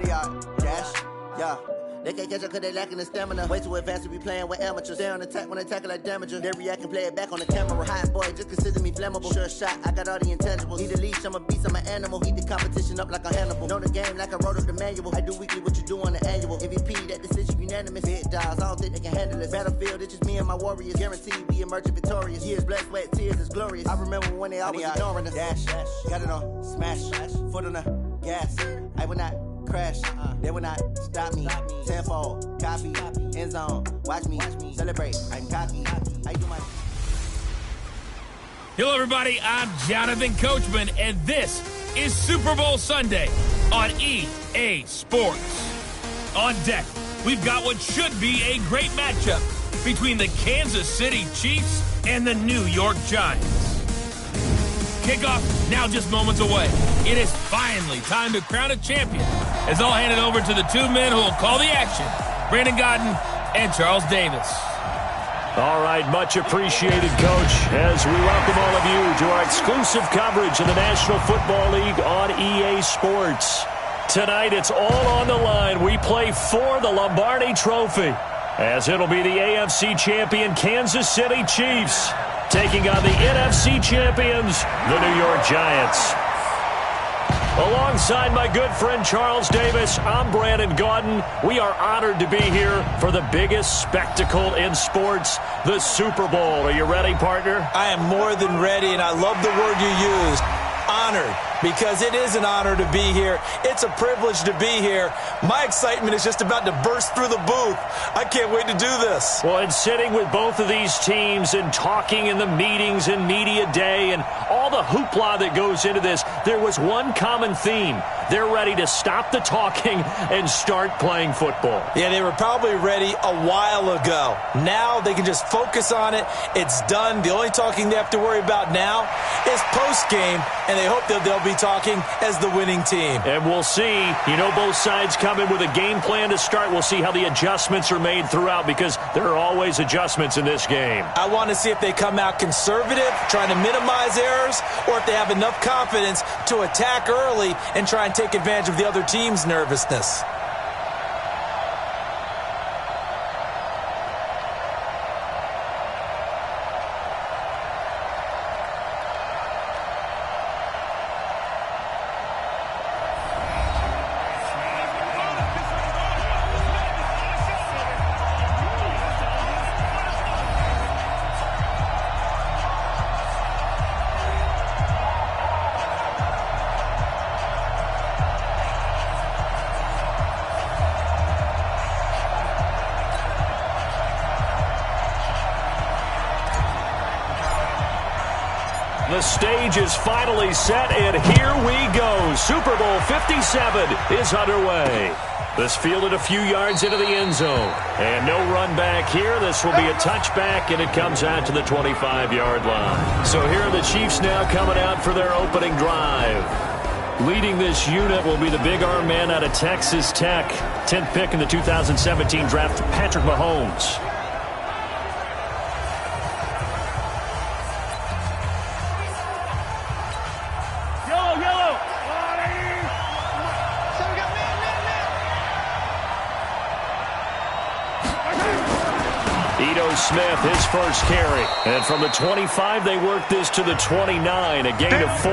40-yard dash, yeah. They can't catch up cause they lacking the stamina. Way too advanced to be playing with amateurs. Stay on attack when they tackle like damager. They react and play it back on the camera. Hot boy, just consider me flammable. Sure shot, I got all the intangibles. Need a leash, I'm a beast, I'm an animal. Heat the competition up like a Hannibal. Know the game like I wrote up the manual. I do weekly what you do on the annual. MVP, that decision unanimous. Big dogs, I don't think they can handle this. Battlefield, it's just me and my warriors. Guaranteed we emerging victorious. Years, blood, sweat, tears, is glorious. I remember when they always ignoring us. Dash, got it on, smash, foot on the gas. I will not crash, they will not stop me. Tenfold, copy, end zone, watch me celebrate. I'm cocky, I do my. Hello, everybody. I'm Jonathan Coachman, and this is Super Bowl Sunday on EA Sports. On deck, we've got what should be a great matchup between the Kansas City Chiefs and the New York Giants. Kickoff now just moments away. It is finally time to crown a champion, as I'll hand it over to the two men who will call the action, Brandon Godden and Charles Davis. All right, much appreciated, Coach, as we welcome all of you to our exclusive coverage of the National Football League on EA Sports. Tonight, it's all on the line. We play for the Lombardi Trophy, as it'll be the AFC champion Kansas City Chiefs taking on the NFC champions, the New York Giants. Alongside my good friend Charles Davis, I'm Brandon Godden. We are honored to be here for the biggest spectacle in sports, the Super Bowl. Are you ready, partner? I am more than ready, and I love the word you used, honored, because it is an honor to be here. It's a privilege to be here. My excitement is just about to burst through the booth. I can't wait to do this. Well, and sitting with both of these teams and talking in the meetings and media day and all the hoopla that goes into this, there was one common theme. They're ready to stop the talking and start playing football. Yeah, they were probably ready a while ago. Now they can just focus on it. It's done. The only talking they have to worry about now is post-game, and they hope that they'll be talking as the winning team. And we'll see. You know, both sides come in with a game plan to start. We'll see how the adjustments are made throughout, because there are always adjustments in this game. I want to see if they come out conservative, trying to minimize errors, or if they have enough confidence to attack early and try and take advantage of the other team's nervousness. The stage is finally set, and here we go. Super Bowl 57 is underway. This fielded a few yards into the end zone. And no run back here. This will be a touchback, and it comes out to the 25-yard line. So here are the Chiefs now coming out for their opening drive. Leading this unit will be the big arm man out of Texas Tech. 10th pick in the 2017 draft, Patrick Mahomes. Smith, his first carry. And from the 25, they work this to the 29, a gain of 4.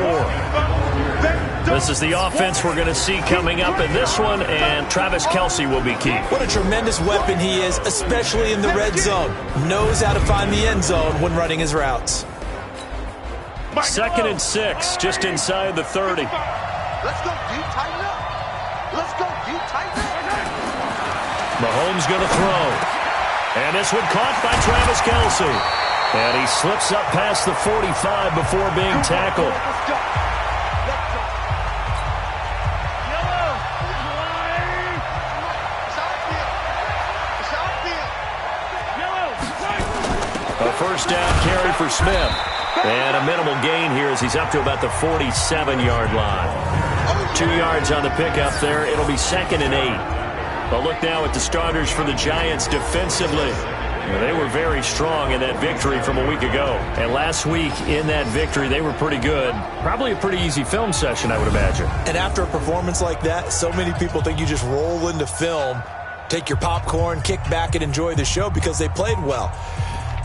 This is the offense we're going to see coming up in this one, and Travis Kelce will be key. What a tremendous weapon he is, especially in the red zone. Knows how to find the end zone when running his routes. 2nd and 6, just inside the 30. Let's go, deep, tighten up. Let's go, deep, tighten up. Mahomes going to throw. And this one caught by Travis Kelce. And he slips up past the 45 before being tackled. Let's go. A first down carry for Smith. And a minimal gain here as he's up to about the 47-yard line. 2 yards on the pickup there. It'll be 2nd and 8. A look now at the starters for the Giants defensively. Well, they were very strong in that victory from a week ago. And last week in that victory, they were pretty good. Probably a pretty easy film session, I would imagine. And after a performance like that, so many people think you just roll into film, take your popcorn, kick back, and enjoy the show because they played well.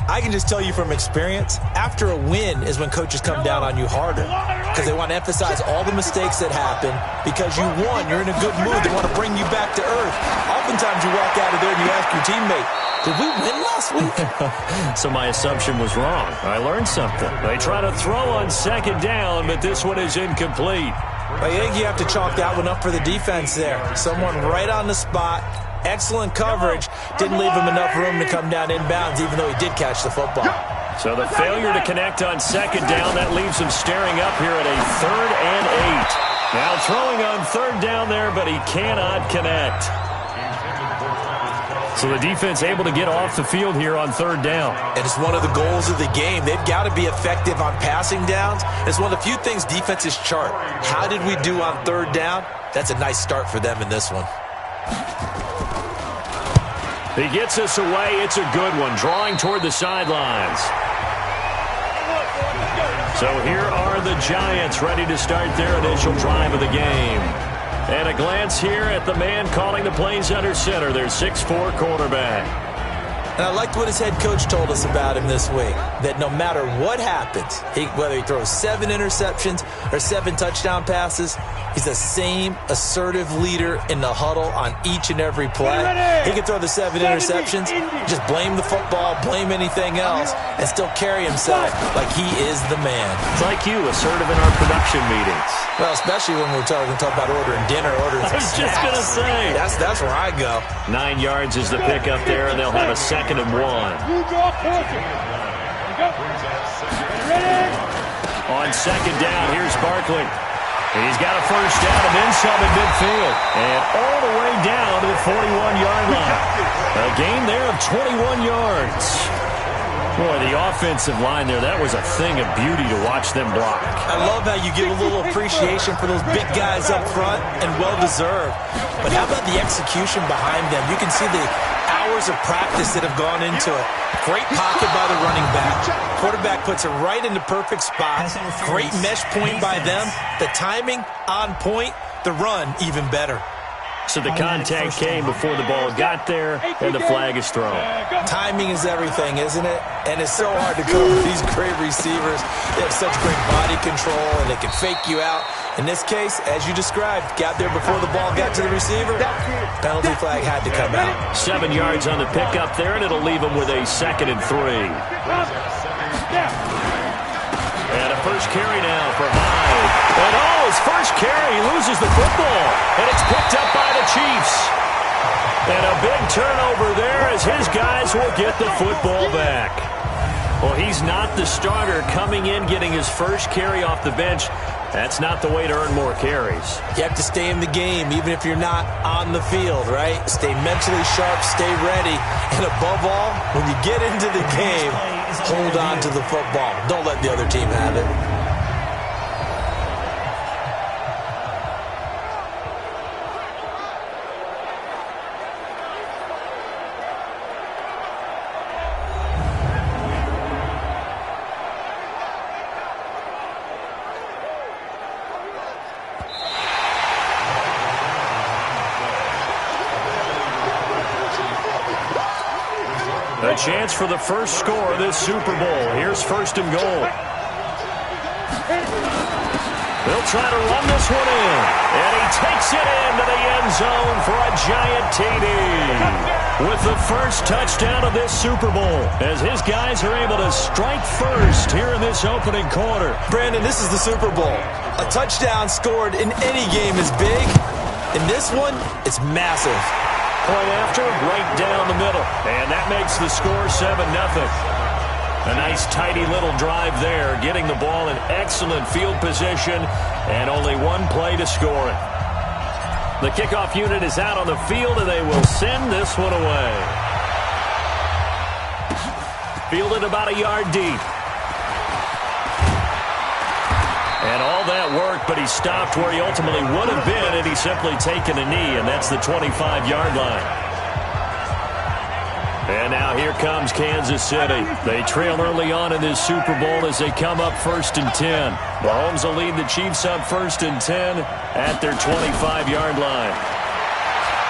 I can just tell you from experience, after a win is when coaches come down on you harder because they want to emphasize all the mistakes that happen. Because you won, you're in a good mood. They want to bring you back to earth. Oftentimes you walk out of there and you ask your teammate, did we win last week? So my assumption was wrong. I learned something. They try to throw on second down, but this one is incomplete. I think you have to chalk that one up for the defense there. Someone right on the spot. Excellent coverage. Didn't leave him enough room to come down inbounds, even though he did catch the football. So the failure to connect on second down, that leaves him staring up here at a 3rd and 8. Now throwing on 3rd down there, but he cannot connect. So the defense able to get off the field here on 3rd down. And it's one of the goals of the game. They've got to be effective on passing downs. It's one of the few things defenses chart. How did we do on 3rd down? That's a nice start for them in this one. He gets us away. It's a good one, drawing toward the sidelines. So here are the Giants ready to start their initial drive of the game. And a glance here at the man calling the plays under center, their 6'4" quarterback. And I liked what his head coach told us about him this week, that no matter what happens, whether he throws 7 interceptions or 7 touchdown passes, he's the same assertive leader in the huddle on each and every play. He can throw the 7 interceptions, just blame the football, blame anything else, and still carry himself like he is the man. It's like you, assertive in our production meetings. Well, especially when we're talking about ordering dinner, ordering I was just going to say. That's where I go. 9 yards is the pickup there, and they'll have a 2nd and 1. On 2nd down, here's Barkley. He's got a first down and then some at midfield. And all the way down to the 41-yard line. A gain there of 21 yards. Boy, the offensive line there, that was a thing of beauty to watch them block. I love how you give a little appreciation for those big guys up front, and well-deserved. But how about the execution behind them? You can see the hours of practice that have gone into it. Great pocket by the running back. Quarterback puts it right in the perfect spot. Great mesh point by them. The timing on point. The run even better. So the contact came before the ball got there, and the flag is thrown. Timing is everything, isn't it? And it's so hard to cover these great receivers. They have such great body control, and they can fake you out. In this case, as you described, got there before the ball got to the receiver. Penalty flag had to come out. 7 yards on the pickup there, and it'll leave him with a 2nd and 3. And a first carry now for Hyde. And his first carry, he loses the football. And it's picked up by the Chiefs. And a big turnover there as his guys will get the football back. Well, he's not the starter coming in, getting his first carry off the bench. That's not the way to earn more carries. You have to stay in the game, even if you're not on the field, right? Stay mentally sharp, stay ready. And above all, when you get into the game, hold on to the football. Don't let the other team have it. A chance for the first score of this Super Bowl. Here's 1st and goal. They'll try to run this one in. And he takes it into the end zone for a giant TD. With the first touchdown of this Super Bowl, as his guys are able to strike first here in this opening quarter. Brandon, this is the Super Bowl. A touchdown scored in any game is big. In this one, it's massive. Point after, right down the middle. And that makes the score 7-0. A nice tidy little drive there, getting the ball in excellent field position, and only one play to score it. The kickoff unit is out on the field, and they will send this one away. Fielded about a yard deep. And all that work, but he stopped where he ultimately would have been had he simply taken a knee, and that's the 25-yard line. And now here comes Kansas City. They trail early on in this Super Bowl as they come up 1st and 10. Mahomes will lead the Chiefs up 1st and 10 at their 25-yard line.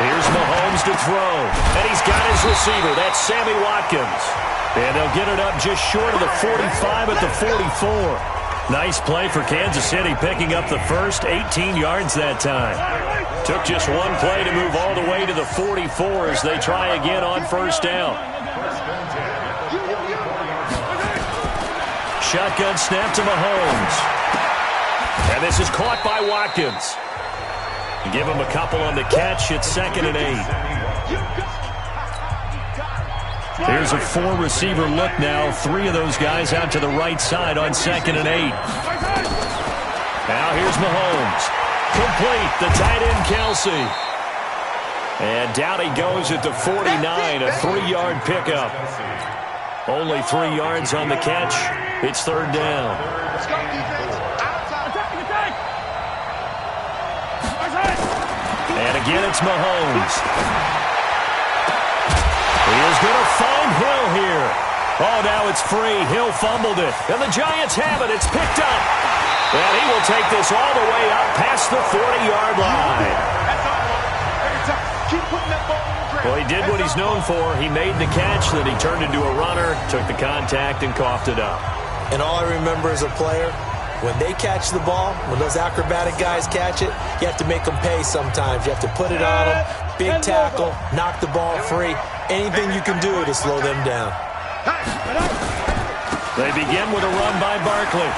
Here's Mahomes to throw. And he's got his receiver. That's Sammy Watkins. And they'll get it up just short of the 45 at the 44. Nice play for Kansas City, picking up the first 18 yards that time. Took just one play to move all the way to the 44 as they try again on 1st down. Shotgun snap to Mahomes. And this is caught by Watkins. Give him a couple on the catch. It's 2nd and 8. Here's a 4-receiver look now. 3 of those guys out to the right side on 2nd and 8. Now here's Mahomes. Complete. The tight end, Kelsey. And down he goes at the 49. A 3-yard pickup. Only 3 yards on the catch. It's 3rd down. And again, it's Mahomes. He is going to find Hill here. Oh, now it's free. Hill fumbled it. And the Giants have it. It's picked up. And he will take this all the way up past the 40-yard line. Well, he did what he's known for. He made the catch, then he turned into a runner, took the contact, and coughed it up. And all I remember as a player, when they catch the ball, when those acrobatic guys catch it, you have to make them pay sometimes. You have to put it on them, big tackle, knock the ball free. Anything you can do to slow them down. They begin with a run by Barkley.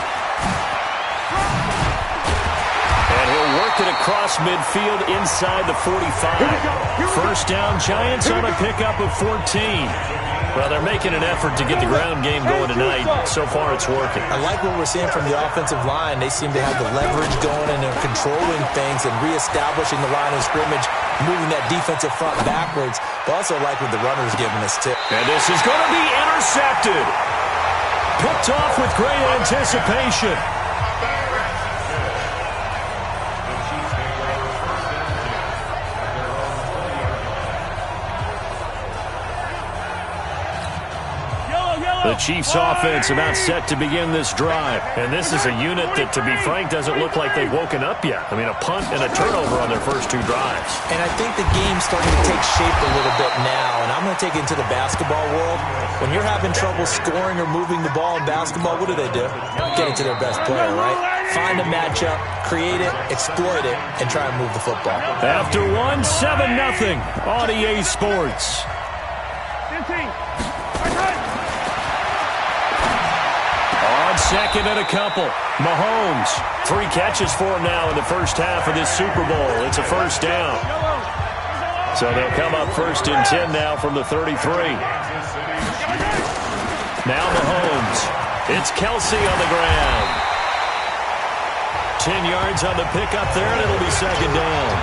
And he'll work it across midfield inside the 45. 1st down, Giants on a pickup of 14. Well, they're making an effort to get the ground game going tonight. So far, it's working. I like what we're seeing from the offensive line. They seem to have the leverage going and they're controlling things and reestablishing the line of scrimmage, moving that defensive front backwards. But also like what the runner's giving us, too. And this is going to be intercepted. Picked off with great anticipation. The Chiefs offense about set to begin this drive. And this is a unit that, to be frank, doesn't look like they've woken up yet. I mean, a punt and a turnover on their first 2 drives. And I think the game's starting to take shape a little bit now. And I'm going to take it into the basketball world. When you're having trouble scoring or moving the ball in basketball, what do? Get it to their best player, right? Find a matchup, create it, exploit it, and try and move the football. After 1, 7-0 on EA Sports. 15. On 2nd and a couple. Mahomes. 3 catches for him now in the first half of this Super Bowl. It's a 1st down. So they'll come up 1st and 10 now from the 33. Now Mahomes. It's Kelsey on the ground. 10 yards on the pickup there, and it'll be 2nd down.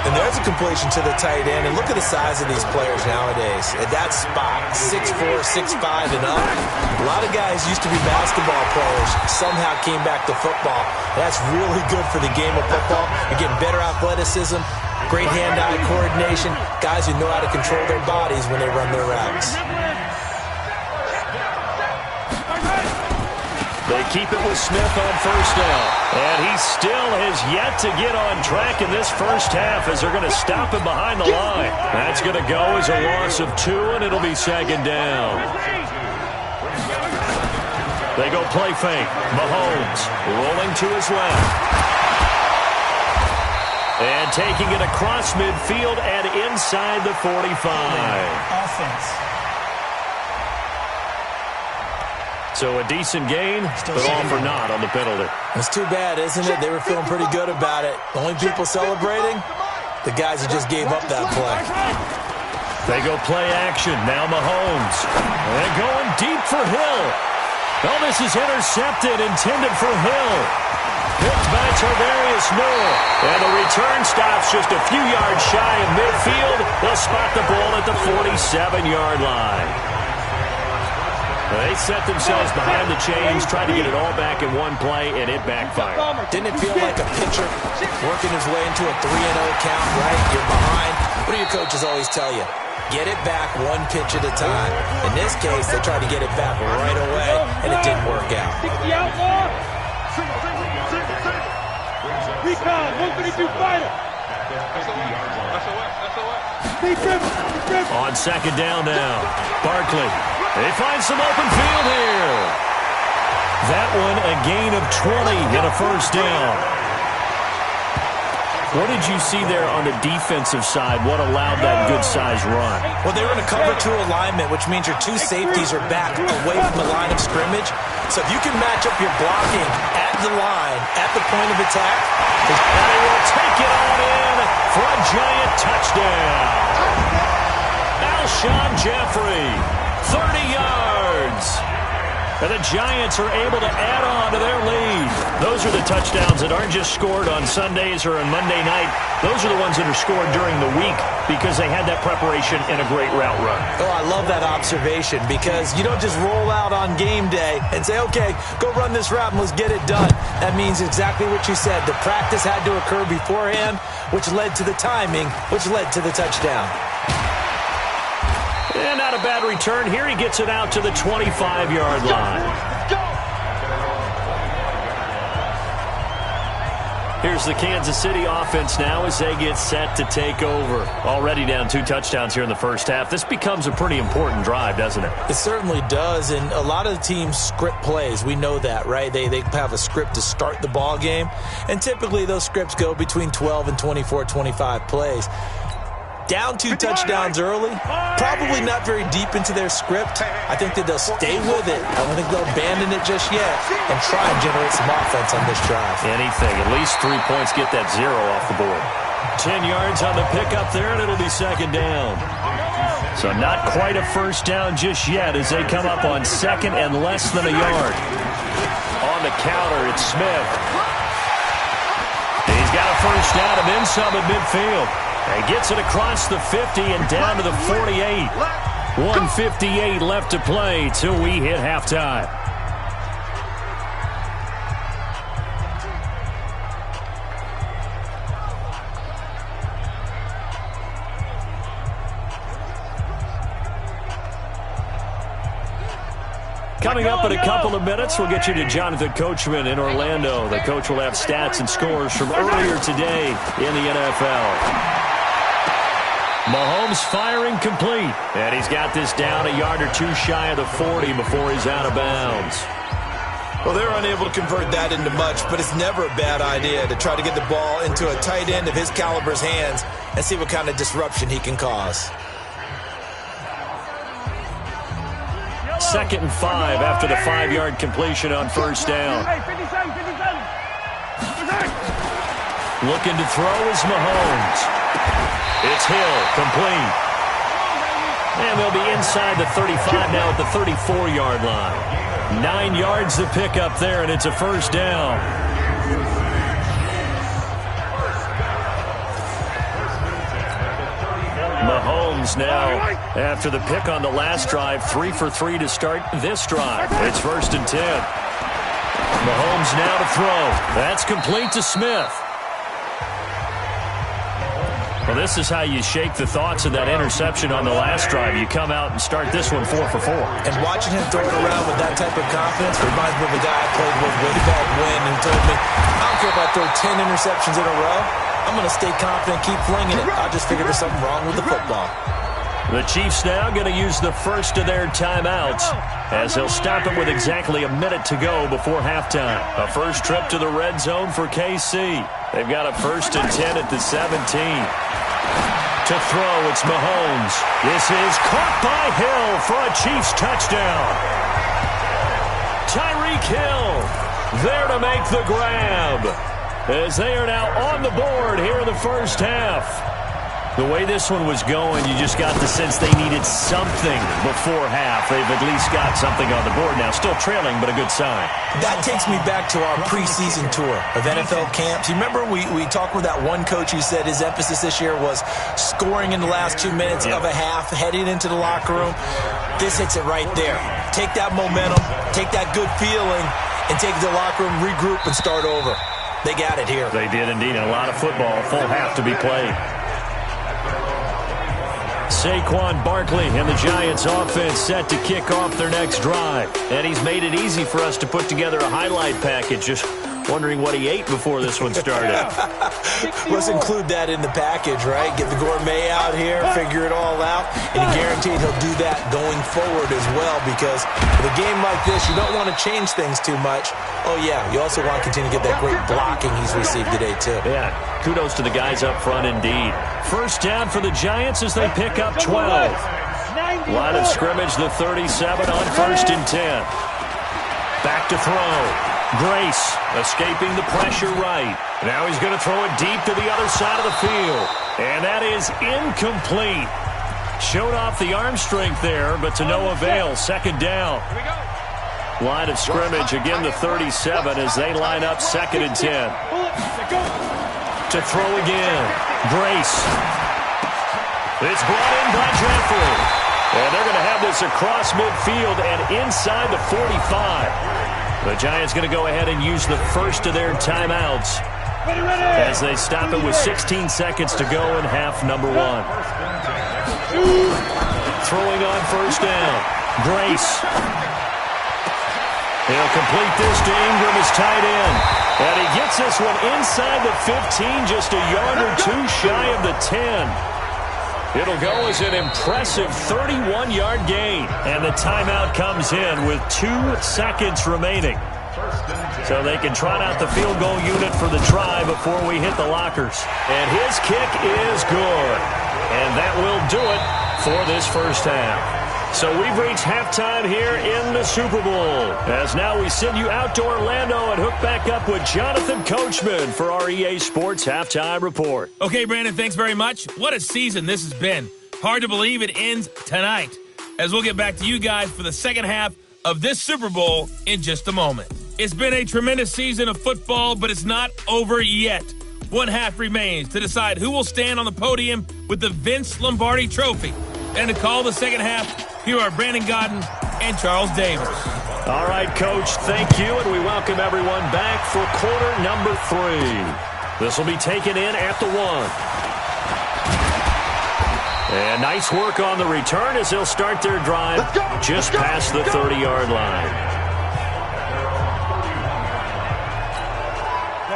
And there's a completion to the tight end. And look at the size of these players nowadays. At that spot, 6'4", 6'5", and up. A lot of guys used to be basketball players, somehow came back to football. That's really good for the game of football. You're getting better athleticism, great hand-eye coordination, guys who know how to control their bodies when they run their routes. They keep it with Smith on 1st down. And he still has yet to get on track in this first half as they're going to stop him behind the line. That's going to go as a loss of 2, and it'll be 2nd down. They go play fake. Mahomes rolling to his left. And taking it across midfield and inside the 45. Offense. So a decent gain, but all for naught on the penalty. It's too bad, isn't it? They were feeling pretty good about it. The only people celebrating, the guys who just gave up that play. They go play action. Now Mahomes. And going deep for Hill. Oh, this is intercepted, intended for Hill. Picked by Tarvarius Moore. And the return stops just a few yards shy of midfield. They'll spot the ball at the 47-yard line. They set themselves behind the chains, tried to get it all back in one play, and it backfired. Didn't it feel like a pitcher working his way into a 3-0 count, right? You're behind. What do you coaches always tell you, get it back one pitch at a time. In this case, they tried to get it back right away, and it didn't work out. Recon, 152 fighter. On second down now, Barkley. They find some open field here. That one a gain of 20 and a first down. What did you see there on the defensive side? What allowed that good-sized run? Well, they were in a cover 2 alignment, which means your 2 safeties are back away from the line of scrimmage. So if you can match up your blocking at the line, at the point of attack, and they will take it on in for a giant touchdown. Alshon Jeffrey, 30 yards. And the Giants are able to add on to their lead. Those are the touchdowns that aren't just scored on Sundays or on Monday night. Those are the ones that are scored during the week because they had that preparation in a great route run. Oh, I love that observation because you don't just roll out on game day and say, okay, go run this route and let's get it done. That means exactly what you said. The practice had to occur beforehand, which led to the timing, which led to the touchdown. And not a bad return. Here he gets it out to the 25-yard line. Here's the Kansas City offense now as they get set to take over. Already down 2 touchdowns here in the first half. This becomes a pretty important drive, doesn't it? It certainly does, and a lot of the teams script plays. We know that, right? They have a script to start the ball game, and typically those scripts go between 12 and 24, 25 plays. Down 2 touchdowns early, probably not very deep into their script. I think that they'll stay with it. I don't think they'll abandon it just yet and try and generate some offense on this drive. Anything. At least 3 points, get that 0 off the board. 10 yards on the pickup there, and it'll be second down. So not quite a first down just yet as they come up on second and less than a yard. On the counter, it's Smith. He's got a first down and then some at midfield. And gets it across the 50 and down to the 48. 1:58 left to play till we hit halftime. Coming up in a couple of minutes, we'll get you to Jonathan Coachman in Orlando. The coach will have stats and scores from earlier today in the NFL. Mahomes firing complete, and he's got this down a yard or 2 shy of the 40 before he's out of bounds. Well, they're unable to convert that into much, but it's never a bad idea to try to get the ball into a tight end of his caliber's hands and see what kind of disruption he can cause. 2nd and 5 after the 5-yard completion on first down. Looking to throw is Mahomes. It's Hill, complete. And they'll be inside the 35 now at the 34-yard line. 9 yards to pick up there, and it's a first down. Mahomes now, after the pick on the last drive, 3 for 3 to start this drive. It's 1st and 10. Mahomes now to throw. That's complete to Smith. Well, this is how you shake the thoughts of that interception on the last drive. You come out and start this one 4 for 4. And watching him throw it around with that type of confidence reminds me of a guy I played with way back when who told me, I don't care if I throw 10 interceptions in a row. I'm going to stay confident, keep flinging it. I just figured there's something wrong with the football. The Chiefs now going to use the first of their timeouts as they'll stop it with exactly a minute to go before halftime. A first trip to the red zone for KC. They've got a 1st and 10 at the 17. To throw, it's Mahomes. This is caught by Hill for a Chiefs touchdown. Tyreek Hill there to make the grab as they are now on the board here in the first half. The way this one was going, you just got the sense they needed something before half. They've at least got something on the board now. Still trailing, but a good sign. That takes me back to our preseason tour of NFL camps. You remember we talked with that one coach who said his emphasis this year was scoring in the last 2 minutes of a half, heading into the locker room. This hits it right there. Take that momentum, take that good feeling, and take it to the locker room, regroup, and start over. They got it here. They did indeed, and a lot of football, full half to be played. Saquon Barkley and the Giants offense set to kick off their next drive. And he's made it easy for us to put together a highlight package. Just wondering what he ate before this one started. Let's include that in the package, right? Get the gourmet out here, figure it all out, and he guaranteed he'll do that going forward as well, because with a game like this, you don't want to change things too much. Oh, yeah, you also want to continue to get that great blocking he's received today, too. Yeah, kudos to the guys up front indeed. First down for the Giants as they pick up 12. Line of scrimmage, the 37 on 1st and 10. Back to throw. Grace escaping the pressure right. Now he's going to throw it deep to the other side of the field. And that is incomplete. Showed off the arm strength there, but to no avail. Second down. Line of scrimmage, again the 37 as they line up 2nd and 10. To throw again. Grace. It's brought in by Jeffrey. And they're going to have this across midfield and inside the 45. The Giants going to go ahead and use the first of their timeouts as they stop it with 16 seconds to go in half number 1. Throwing on 1st down. Grace. He'll complete this to Ingram, his tight end. And he gets this one inside the 15, just a yard or two shy of the 10. It'll go as an impressive 31-yard gain. And the timeout comes in with 2 seconds remaining. So they can trot out the field goal unit for the try before we hit the lockers. And his kick is good. And that will do it for this first half. So we've reached halftime here in the Super Bowl. As now we send you out to Orlando and hook back up with Jonathan Coachman for our EA Sports Halftime Report. Okay, Brandon, thanks very much. What a season this has been. Hard to believe it ends tonight, as we'll get back to you guys for the second half of this Super Bowl in just a moment. It's been a tremendous season of football, but it's not over yet. One half remains to decide who will stand on the podium with the Vince Lombardi Trophy. And to call the second half, here are Brandon Godden and Charles Davis. All right, Coach, thank you, and we welcome everyone back for quarter number 3. This will be taken in at the 1. And nice work on the return as they'll start their drive just past the 30-yard line.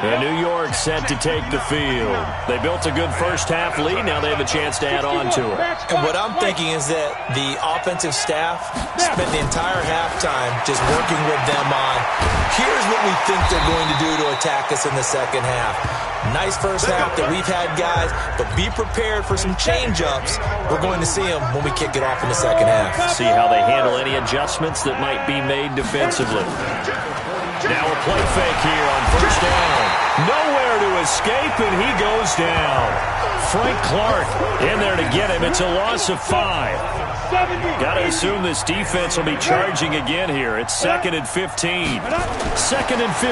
And New York set to take the field. They built a good first half lead. Now they have a chance to add on to it. And what I'm thinking is that the offensive staff spent the entire halftime just working with them on, here's what we think they're going to do to attack us in the second half. Nice first half that we've had, guys, but be prepared for some change-ups. We're going to see them when we kick it off in the second half. See how they handle any adjustments that might be made defensively. Now a play fake here on 1st down. Nowhere to escape, and he goes down. Frank Clark in there to get him. It's a loss of 5. Got to assume this defense will be charging again here. It's 2nd and 15. 2nd and 15.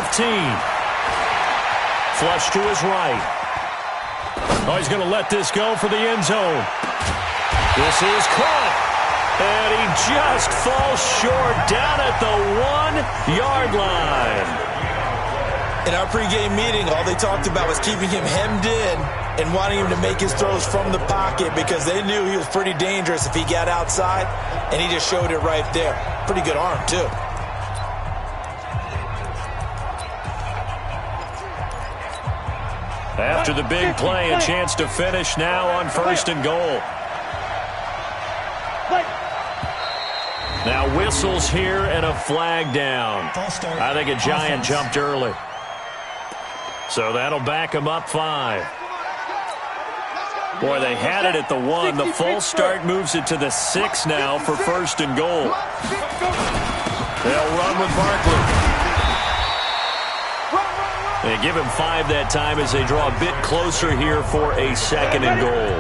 Flush to his right. Oh, he's going to let this go for the end zone. This is caught. And he just falls short down at the 1-yard line. In our pregame meeting, all they talked about was keeping him hemmed in and wanting him to make his throws from the pocket because they knew he was pretty dangerous if he got outside, and he just showed it right there. Pretty good arm, too. After the big play, a chance to finish now on 1st and goal. Now whistles here and a flag down. I think a Giant jumped early. So that'll back him up 5. Boy, they had it at the 1. The false start moves it to the 6 now for 1st and goal. They'll run with Barkley. They give him 5 that time as they draw a bit closer here for a 2nd and goal.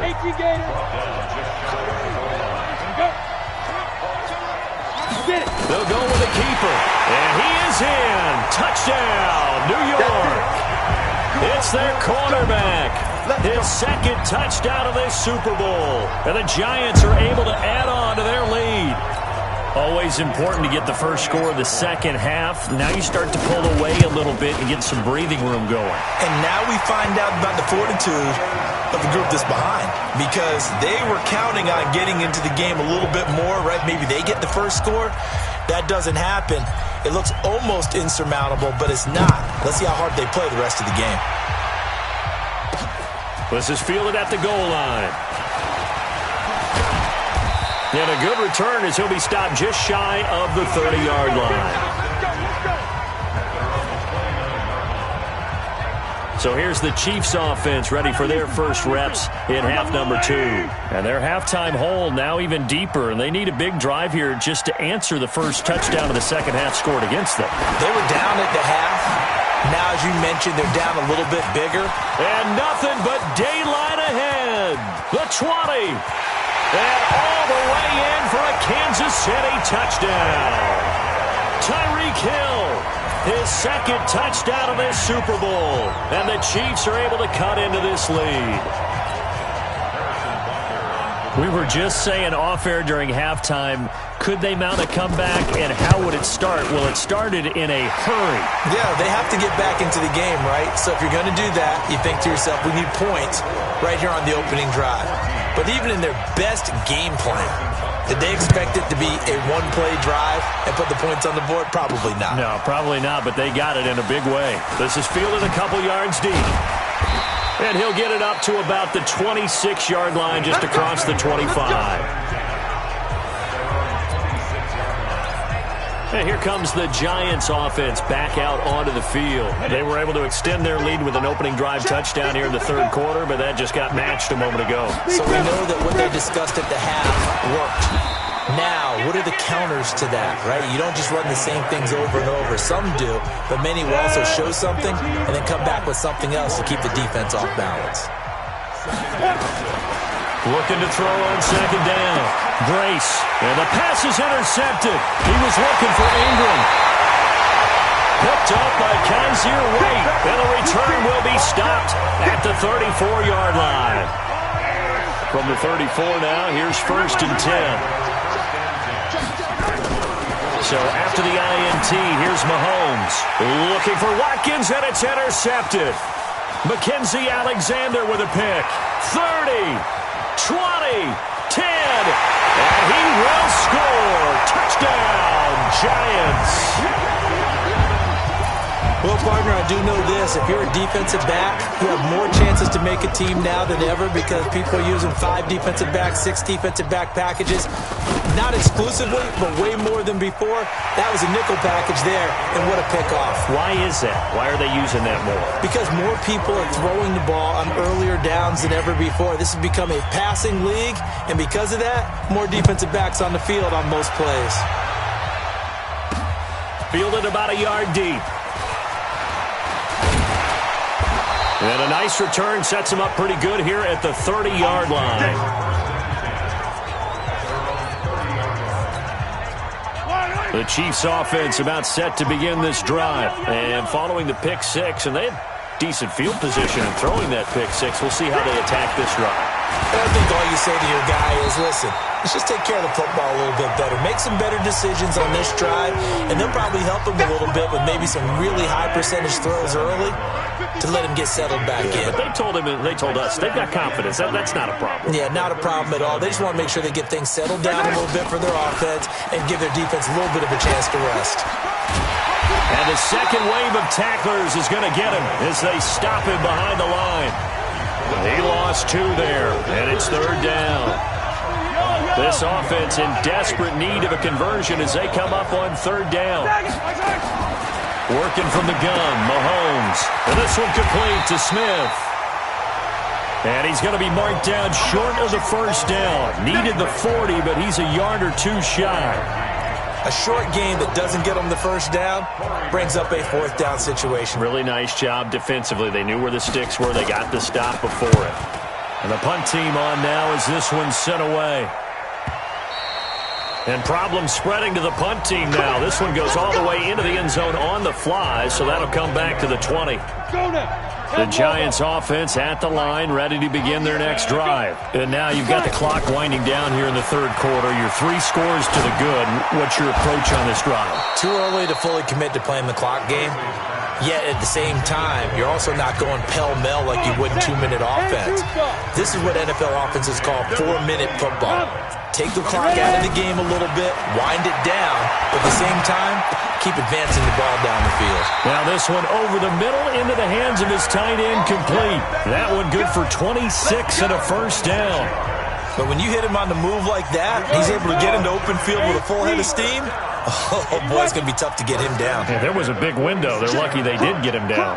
They'll go with a keeper. And he is in. Touchdown, New York. It's their quarterback. His 2nd touchdown of this Super Bowl. And the Giants are able to add on to their lead. Always important to get the first score of the second half. Now you start to pull away a little bit and get some breathing room going. And now we find out about the fortitude of the group that's behind, because they were counting on getting into the game a little bit more, right? Maybe they get the first score. That doesn't happen. It looks almost insurmountable, but it's not. Let's see how hard they play the rest of the game. This is fielded at the goal line. And a good return as he'll be stopped just shy of the 30-yard line. So here's the Chiefs offense ready for their first reps in half number 2. And their halftime hole now even deeper, and they need a big drive here just to answer the first touchdown of the second half scored against them. They were down at the half. Now, as you mentioned, they're down a little bit bigger. And nothing but daylight ahead. The 20. And all the way in for a Kansas City touchdown. Tyreek Hill, his second touchdown of this Super Bowl. And the Chiefs are able to cut into this lead. We were just saying off-air during halftime, could they mount a comeback, and how would it start? Well, it started in a hurry. Yeah, they have to get back into the game, right? So if you're going to do that, you think to yourself, we need points right here on the opening drive. But even in their best game plan, did they expect it to be a one-play drive and put the points on the board? Probably not. No, probably not, but they got it in a big way. This is fielded a couple yards deep. And he'll get it up to about the 26-yard line just across the 25. And here comes the Giants offense back out onto the field. They were able to extend their lead with an opening drive touchdown here in the third quarter, but that just got matched a moment ago. So we know that what they discussed at the half worked. Now, what are the counters to that, right? You don't just run the same things over and over. Some do, but many will also show something and then come back with something else to keep the defense off balance. Looking to throw on second down. Brace. And the pass is intercepted. He was looking for Ingram. Picked up by Kaiser White. And the return will be stopped at the 34-yard line. From the 34 now, here's 1st and 10. So after the INT, here's Mahomes. Looking for Watkins, and it's intercepted. Mackenzie Alexander with a pick. 30, 20, 10, and he will score. Touchdown, Giants. Well, partner, I do know this. If you're a defensive back, you have more chances to make a team now than ever because people are using 5 defensive backs, 6 defensive back packages. Not exclusively, but way more than before. That was a nickel package there, and what a pickoff. Why is that? Why are they using that more? Because more people are throwing the ball on earlier downs than ever before. This has become a passing league, and because of that, more defensive backs on the field on most plays. Fielded about a yard deep. And a nice return sets him up pretty good here at the 30-yard line. The Chiefs offense about set to begin this drive. And following the pick six, and they had decent field position in throwing that pick six. We'll see how they attack this drive. I think all you say to your guy is, listen, let's just take care of the football a little bit better. Make some better decisions on this drive, and they'll probably help him a little bit with maybe some really high percentage throws early to let him get settled back in. But they told us, they've got confidence. That's not a problem. Yeah, not a problem at all. They just want to make sure they get things settled down a little bit for their offense and give their defense a little bit of a chance to rest. And the second wave of tacklers is going to get him as they stop him behind the line. He lost 2 there, and it's 3rd down. This offense in desperate need of a conversion as they come up on 3rd down. Working from the gun, Mahomes. And this one complete to Smith. And he's going to be marked down short of the 1st down. Needed the 40, but he's a yard or 2 shy. A short game that doesn't get them the 1st down brings up a 4th down situation. Really nice job defensively. They knew where the sticks were. They got the stop before it. And the punt team on now as this one's sent away. And problems spreading to the punt team now. This one goes all the way into the end zone on the fly, so that'll come back to the 20. Go now. The Giants offense at the line, ready to begin their next drive. And now you've got the clock winding down here in the third quarter. You're 3 scores to the good. What's your approach on this drive? Too early to fully commit to playing the clock game. Yet at the same time, you're also not going pell-mell like you would in 2-minute offense. This is what NFL offenses call 4-minute football. Take the clock out of the game a little bit, wind it down, but at the same time, keep advancing the ball down the field. Now this one over the middle into the hands of his tight end, complete. That one good for 26 and a first down. But when you hit him on the move like that, he's able to get into open field with a full head of steam. Oh, boy, it's going to be tough to get him down. Yeah, there was a big window. They're lucky they did get him down.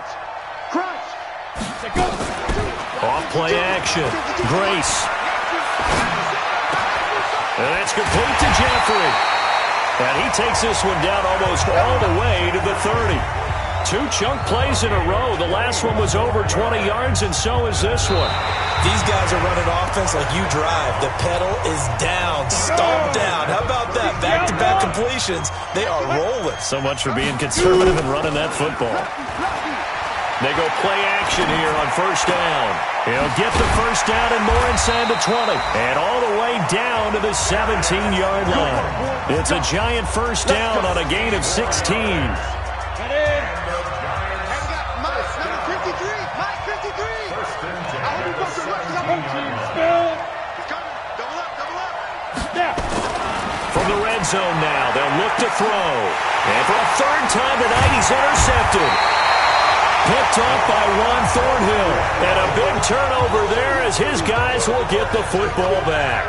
Off play action. Grace. And that's complete to Jeffrey. And he takes this one down almost all the way to the 30. 2 chunk plays in a row. The last one was over 20 yards, and so is this one. These guys are running offense like you drive. The pedal is down, stomped down. How about that? Back-to-back completions. They are rolling. So much for being conservative and running that football. They go play action here on first down. He'll get the first down and more inside the 20. And all the way down to the 17-yard line. It's a giant first down on a gain of 16. From the red zone now, they'll look to throw. And for a third time tonight, he's intercepted. Picked up by Ron Thornhill. And a big turnover there as his guys will get the football back.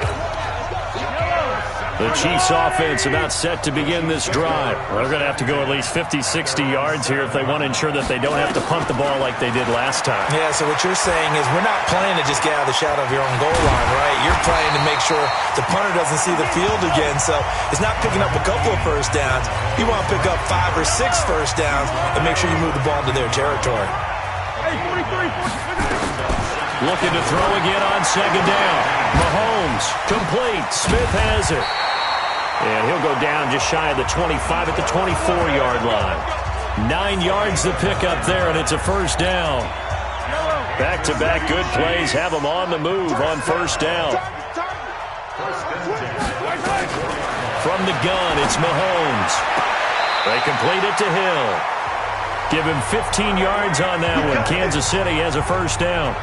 The Chiefs offense about set to begin this drive. They're going to have to go at least 50, 60 yards here if they want to ensure that they don't have to punt the ball like they did last time. Yeah, so what you're saying is we're not playing to just get out of the shadow of your own goal line, right? You're playing to make sure the punter doesn't see the field again. So it's not picking up a couple of first downs. You want to pick up 5 or 6 first downs and make sure you move the ball into their territory. Looking to throw again on second down. Mahomes, complete. Smith has it. And he'll go down just shy of the 25 at the 24-yard line. 9 yards to pick up there, and it's a first down. Back-to-back good plays have them on the move on first down. From the gun, it's Mahomes. They complete it to Hill. Give him 15 yards on that one. Kansas City has a first down.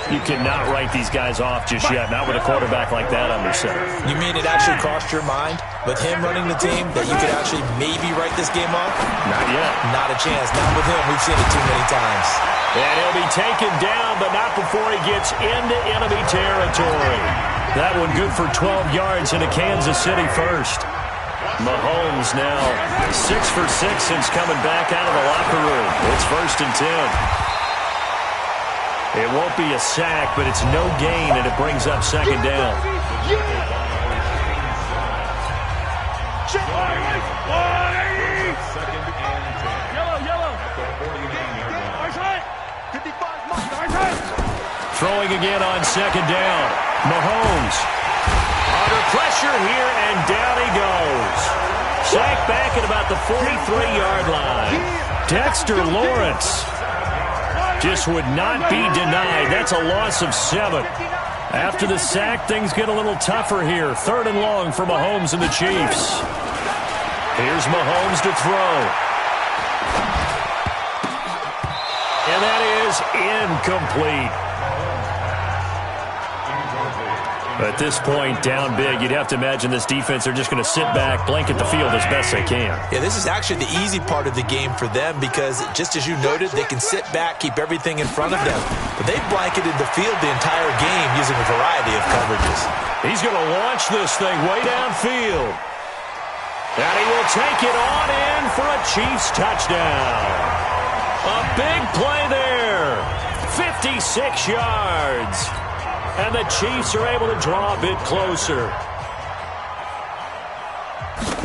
You cannot write these guys off just yet, not with a quarterback like that under center. You mean it actually crossed your mind, with him running the team, that you could actually maybe write this game off? Not yet. Not a chance. Not with him. We've seen it too many times. And he'll be taken down, but not before he gets into enemy territory. That one good for 12 yards into Kansas City first. Mahomes now 6 for 6 since coming back out of the locker room. It's 1st and 10. It won't be a sack, but it's no gain, and it brings up second down. Throwing again on second down. Mahomes under pressure here, and down he goes. Sacked back at about the 43-yard line. Dexter Lawrence just would not be denied. That's a loss of 7. After the sack, things get a little tougher here. 3rd and long for Mahomes and the Chiefs. Here's Mahomes to throw. And that is incomplete. At this point, down big, you'd have to imagine this defense are just going to sit back, blanket the field as best they can. Yeah, this is actually the easy part of the game for them because, just as you noted, they can sit back, keep everything in front of them. But they've blanketed the field the entire game using a variety of coverages. He's going to launch this thing way downfield. And he will take it on in for a Chiefs touchdown. A big play there. 56 yards. And the Chiefs are able to draw a bit closer.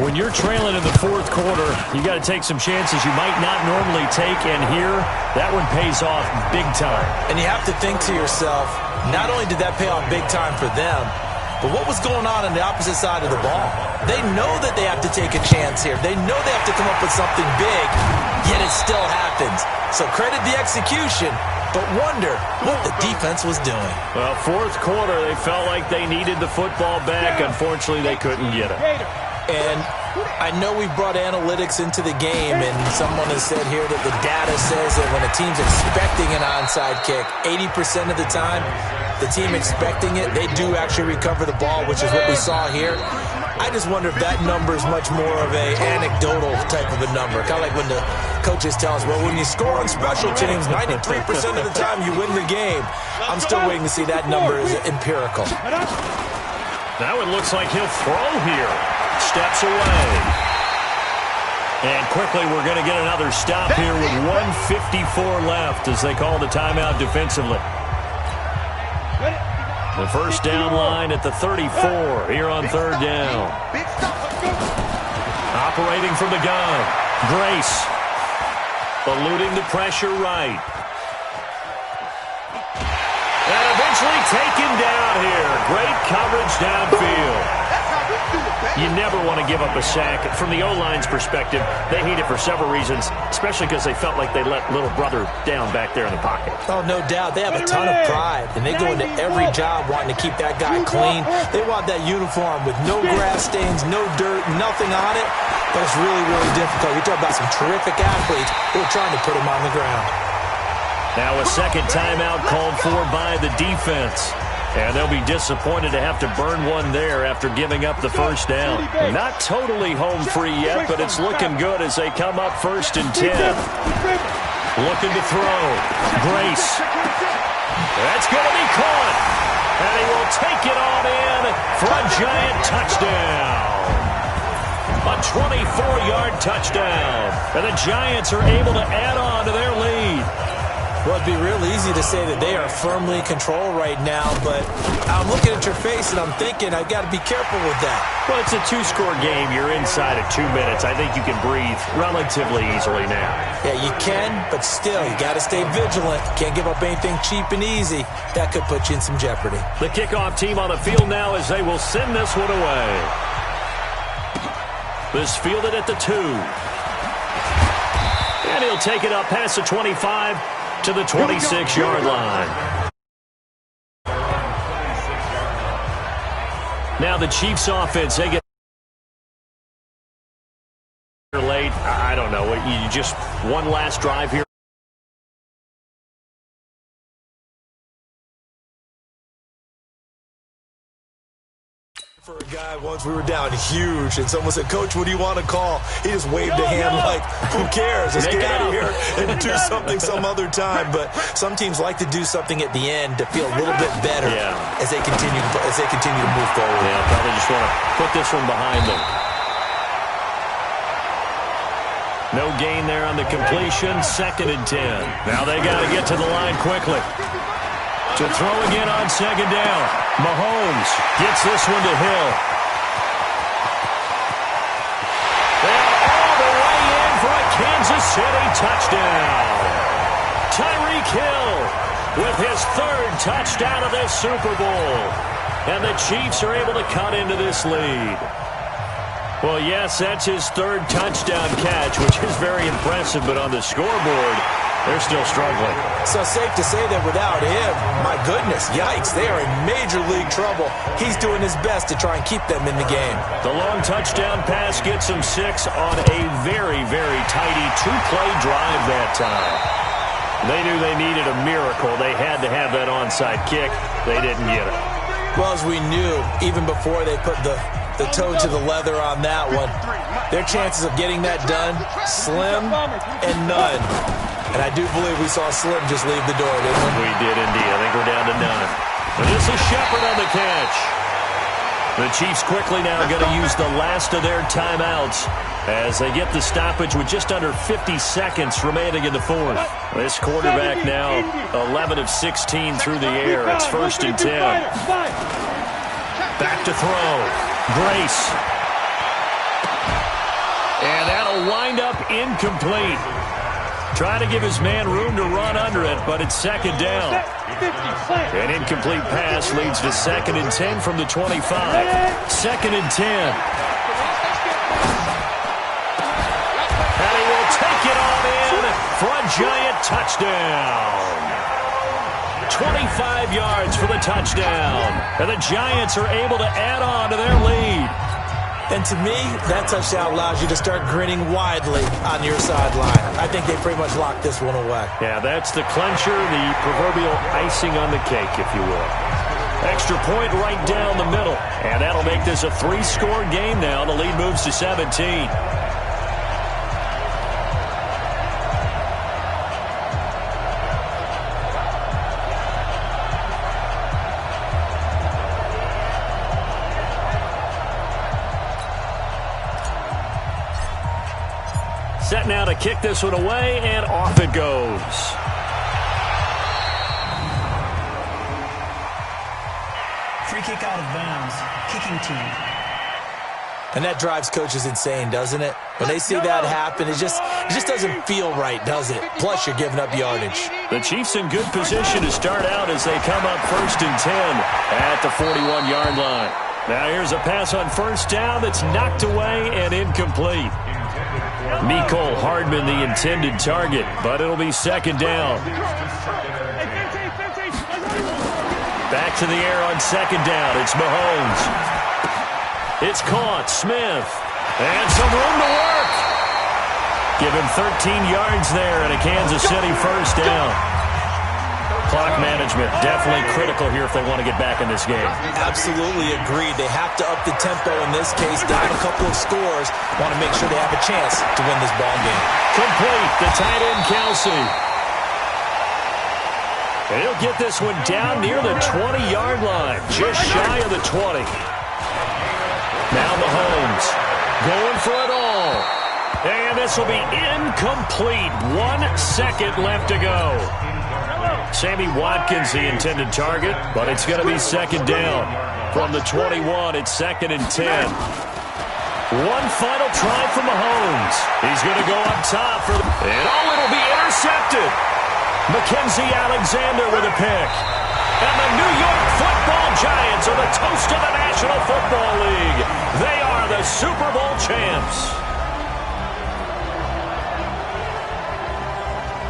When you're trailing in the 4th quarter, you got to take some chances you might not normally take, and here, that one pays off big time. And you have to think to yourself, not only did that pay off big time for them, But what was going on the opposite side of the ball? They know that they have to take a chance here. They know they have to come up with something big, yet it still happens. So credit the execution, but wonder what the defense was doing. Well, fourth quarter, they felt like they needed the football back. Unfortunately, they couldn't get it. And I know we've brought analytics into the game, and someone has said here that the data says that when a team's expecting an onside kick, 80% of the time, the team expecting it, they do actually recover the ball, which is what we saw here. I just wonder if that number is much more of a anecdotal type of a number. Kind of like when the coaches tell us, well, when you score on special teams, 93% of the time you win the game. I'm still waiting to see that number is empirical. Now it looks like he'll throw here. Steps away. And quickly we're going to get another stop here with 1:54 left as they call the timeout defensively. The first down line at the 34 here on third down. Operating from the gun. Grace. Eluding the pressure right. And eventually taken down here. Great coverage downfield. You never want to give up a sack. From the O-line's perspective, they hate it for several reasons, especially because they felt like they let little brother down back there in the pocket. Oh, no doubt. They have a ton of pride, and they go into every job wanting to keep that guy clean. They want that uniform with no grass stains, no dirt, nothing on it. But it's really, really difficult. You're talking about some terrific athletes who are trying to put him on the ground. Now a second timeout called for by the defense. And they'll be disappointed to have to burn one there after giving up the first down. Not totally home free yet, but it's looking good as they come up 1st and 10. Looking to throw. Grace. That's going to be caught. And he will take it on in for a giant touchdown. A 24-yard touchdown. And the Giants are able to add on to their lead. Well, it'd be real easy to say that they are firmly in control right now, but I'm looking at your face and I'm thinking I've got to be careful with that. Well, it's a two-score game. You're inside of 2 minutes. I think you can breathe relatively easily now. Yeah, you can, but still, you got to stay vigilant. Can't give up anything cheap and easy. That could put you in some jeopardy. The kickoff team on the field now as they will send this one away. This fielded at the 2. And he'll take it up past the 25 to the 26-yard line. Now the Chiefs offense, they get late. I don't know. You just one last drive here. For a guy, once we were down huge, and someone said, Coach, what do you want to call? He just waved a hand like, who cares? Let's get out of here and do something some other time. But some teams like to do something at the end to feel a little bit better as they continue to move forward. Yeah, probably just want to put this one behind them. No gain there on the completion. 2nd and 10. Now they got to get to the line quickly. To throw again on 2nd down. Mahomes gets this one to Hill. They're all the way in for a Kansas City touchdown. Tyreek Hill with his 3rd touchdown of this Super Bowl. And the Chiefs are able to cut into this lead. Well, yes, that's his 3rd touchdown catch, which is very impressive, but on the scoreboard, they're still struggling. So safe to say that without him, my goodness, yikes, they are in major league trouble. He's doing his best to try and keep them in the game. The long touchdown pass gets them 6 on a very, very tidy 2-play drive that time. They knew they needed a miracle. They had to have that onside kick. They didn't get it. Well, as we knew, even before they put the toe to the leather on that one, their chances of getting that done, slim and none. And I do believe we saw Slim just leave the door, didn't we? We did indeed. I think we're down to none. And this is Shepard on the catch. The Chiefs quickly now going to use the last of their timeouts as they get the stoppage with just under 50 seconds remaining in the 4th. This quarterback now 11 of 16 through the air. It's 1st and 10. Back to throw. Grace. And that'll wind up incomplete. Trying to give his man room to run under it, but it's second down. An incomplete pass leads to 2nd and 10 from the 25. 2nd and 10. And he will take it on in for a giant touchdown. 25 yards for the touchdown. And the Giants are able to add on to their lead. And to me, that touchdown allows you to start grinning widely on your sideline. I think they pretty much locked this one away. Yeah, that's the clincher, the proverbial icing on the cake, if you will. Extra point right down the middle. And that'll make this a 3-score game now. The lead moves to 17. Set now to kick this one away, and off it goes. Free kick out of bounds. Kicking team. And that drives coaches insane, doesn't it? When they see that happen, it just doesn't feel right, does it? Plus, you're giving up yardage. The Chiefs in good position to start out as they come up 1st and 10 at the 41-yard line. Now here's a pass on 1st down that's knocked away and incomplete. Mecole Hardman the intended target, but it'll be 2nd down. Back to the air on 2nd down. It's Mahomes. It's caught. Smith. And some room to work. Give him 13 yards there and a Kansas City 1st down. Clock management definitely critical here if they want to get back in this game. Absolutely agreed. They have to up the tempo in this case, down a couple of scores. Want to make sure they have a chance to win this ball game. Complete. The tight end, Kelsey. And he'll get this one down near the 20-yard line, just shy of the 20. Now Mahomes going for it all. And this will be incomplete. 1 second left to go. Sammy Watkins the intended target, but it's going to be 2nd down. From the 21, it's 2nd and 10. One final try from Mahomes. He's going to go up top for the... And it'll be intercepted. Mackenzie Alexander with a pick. And the New York Football Giants are the toast of the National Football League. They are the Super Bowl champs.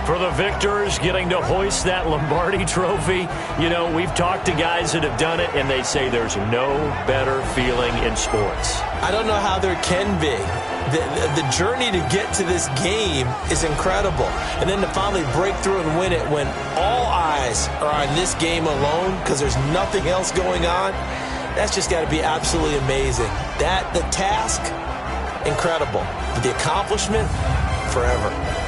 For the victors getting to hoist that Lombardi trophy, you know, we've talked to guys that have done it, and they say there's no better feeling in sports. I don't know how there can be. The journey to get to this game is incredible. And then to finally break through and win it when all eyes are on this game alone because there's nothing else going on, that's just got to be absolutely amazing. The task, incredible. But the accomplishment, forever.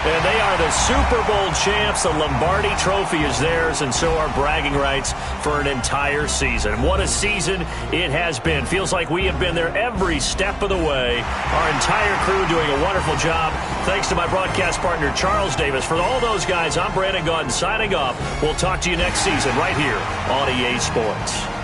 And they are the Super Bowl champs. The Lombardi trophy is theirs, and so are bragging rights for an entire season. What a season it has been. Feels like we have been there every step of the way. Our entire crew doing a wonderful job. Thanks to my broadcast partner, Charles Davis. For all those guys, I'm Brandon Gaudin signing off. We'll talk to you next season right here on EA Sports.